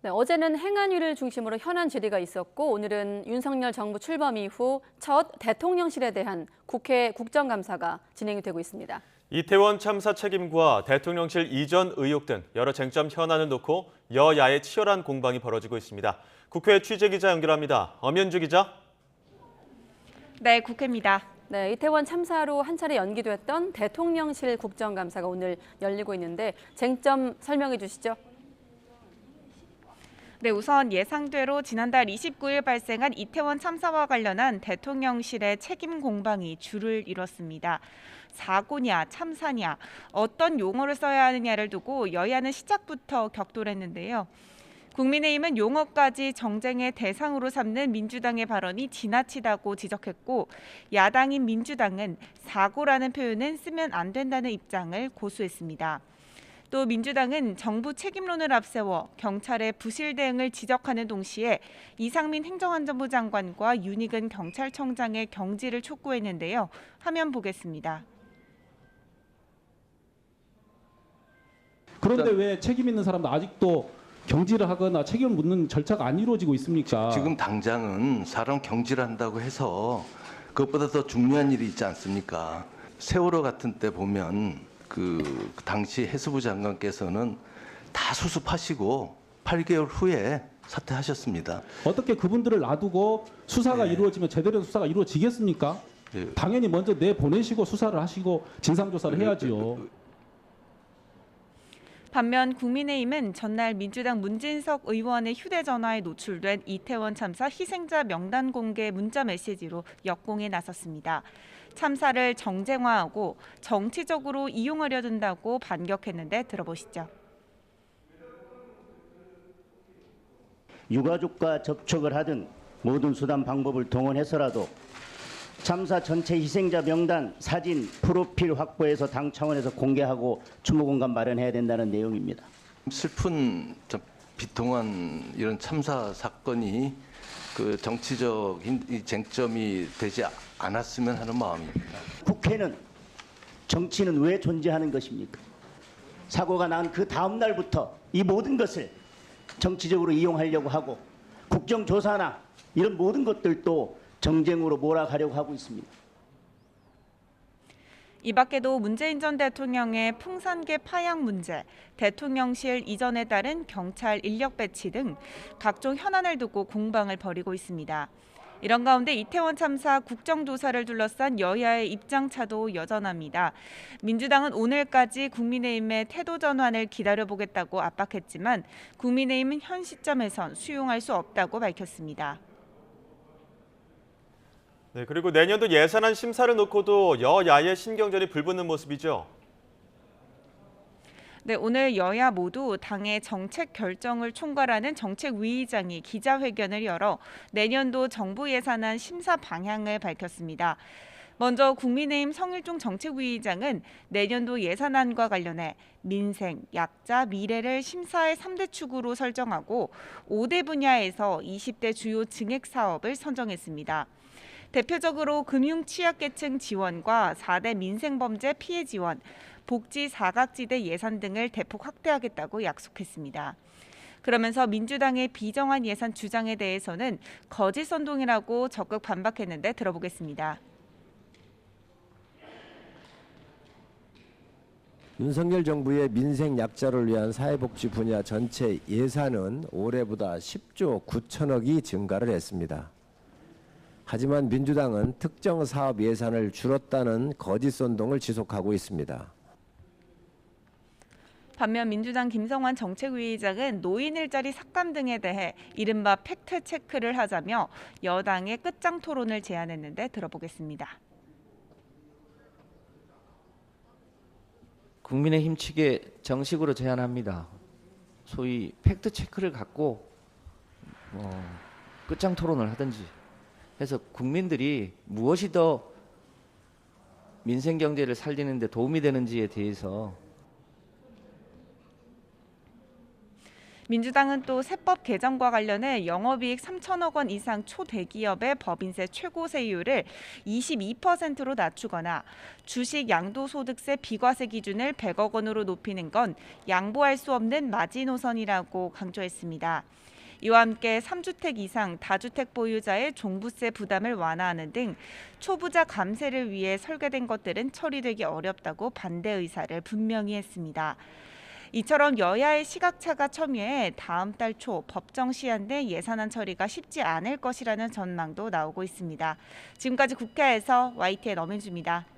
네, 어제는 행안위를 중심으로 현안 질의가 있었고 오늘은 윤석열 정부 출범 이후 첫 대통령실에 대한 국회 국정감사가 진행이 되고 있습니다. 이태원 참사 책임과 대통령실 이전 의혹 등 여러 쟁점 현안을 놓고 여야의 치열한 공방이 벌어지고 있습니다. 국회 취재기자 연결합니다. 엄연주 기자. 네, 국회입니다. 네, 이태원 참사로 한 차례 연기됐던 대통령실 국정감사가 오늘 열리고 있는데 쟁점 설명해 주시죠. 네, 우선 예상대로 지난달 29일 발생한 이태원 참사와 관련한 대통령실의 책임 공방이 줄을 이뤘습니다. 사고냐, 참사냐, 어떤 용어를 써야 하느냐를 두고 여야는 시작부터 격돌했는데요. 국민의힘은 용어까지 정쟁의 대상으로 삼는 민주당의 발언이 지나치다고 지적했고, 야당인 민주당은 사고라는 표현은 쓰면 안 된다는 입장을 고수했습니다. 또 민주당은 정부 책임론을 앞세워 경찰의 부실 대응을 지적하는 동시에 이상민 행정안전부 장관과 윤희근 경찰청장의 경질을 촉구했는데요. 화면 보겠습니다. 그런데 왜 책임 있는 사람도 아직도 경질을 하거나 책임을 묻는 절차가 안 이루어지고 있습니까? 지금 당장은 사람 경질한다고 해서 그것보다 더 중요한 일이 있지 않습니까? 세월호 같은 때 보면 그 당시 해수부 장관께서는 다 수습하시고 8개월 후에 사퇴하셨습니다. 어떻게 그분들을 놔두고 수사가 이루어지면 제대로 된 수사가 이루어지겠습니까? 당연히 먼저 내보내시고 수사를 하시고 진상조사를 해야지요. 반면 국민의힘은 전날 민주당 문진석 의원의 휴대전화에 노출된 이태원 참사 희생자 명단 공개 문자 메시지로 역공에 나섰습니다. 참사를 정쟁화하고 정치적으로 이용하려 든다고 반격했는데 들어보시죠. 유가족과 접촉을 하든 모든 수단 방법을 동원해서라도 참사 전체 희생자 명단, 사진, 프로필 확보해서 당 차원에서 공개하고 추모 공간 마련해야 된다는 내용입니다. 슬픈 비통한 이런 참사 사건이 그 정치적 쟁점이 되지 않았으면 하는 마음입니다. 국회는 정치는 왜 존재하는 것입니까? 사고가 난 그 다음 날부터 이 모든 것을 정치적으로 이용하려고 하고 국정조사나 이런 모든 것들도 정쟁으로 몰아가려고 하고 있습니다. 이 밖에도 문재인 전 대통령의 풍산계 파양 문제, 대통령실 이전에 따른 경찰 인력 배치 등 각종 현안을 두고 공방을 벌이고 있습니다. 이런 가운데 이태원 참사 국정조사를 둘러싼 여야의 입장차도 여전합니다. 민주당은 오늘까지 국민의힘의 태도 전환을 기다려보겠다고 압박했지만 국민의힘은 현 시점에선 수용할 수 없다고 밝혔습니다. 네, 그리고 내년도 예산안 심사를 놓고도 여야의 신경전이 불붙는 모습이죠. 네, 오늘 여야 모두 당의 정책 결정을 총괄하는 정책위의장이 기자회견을 열어 내년도 정부 예산안 심사 방향을 밝혔습니다. 먼저 국민의힘 성일종 정책위의장은 내년도 예산안과 관련해 민생, 약자, 미래를 심사의 3대 축으로 설정하고 5대 분야에서 20대 주요 증액 사업을 선정했습니다. 대표적으로 금융 취약계층 지원과 4대 민생범죄 피해 지원, 복지 사각지대 예산 등을 대폭 확대하겠다고 약속했습니다. 그러면서 민주당의 비정한 예산 주장에 대해서는 거짓 선동이라고 적극 반박했는데 들어보겠습니다. 윤석열 정부의 민생 약자를 위한 사회복지 분야 전체 예산은 올해보다 10조 9천억이 증가를 했습니다. 하지만 민주당은 특정 사업 예산을 줄였다는 거짓 선동을 지속하고 있습니다. 반면 민주당 김성환 정책위의장은 노인 일자리 삭감 등에 대해 이른바 팩트체크를 하자며 여당의 끝장 토론을 제안했는데 들어보겠습니다. 국민의힘 측에 정식으로 제안합니다. 소위 팩트체크를 갖고 끝장 토론을 하든지 해서 국민들이 무엇이 더 민생 경제를 살리는 데 도움이 되는지에 대해서 민주당은 또 세법 개정과 관련해 영업이익 3천억 원 이상 초대기업의 법인세 최고세율을 22%로 낮추거나 주식 양도소득세 비과세 기준을 100억 원으로 높이는 건 양보할 수 없는 마지노선이라고 강조했습니다. 이와 함께 3주택 이상 다주택 보유자의 종부세 부담을 완화하는 등 초부자 감세를 위해 설계된 것들은 처리되기 어렵다고 반대 의사를 분명히 했습니다. 이처럼 여야의 시각차가 첨예해 다음 달 초 법정 시한 내 예산안 처리가 쉽지 않을 것이라는 전망도 나오고 있습니다. 지금까지 국회에서 YTN 엄현주입니다.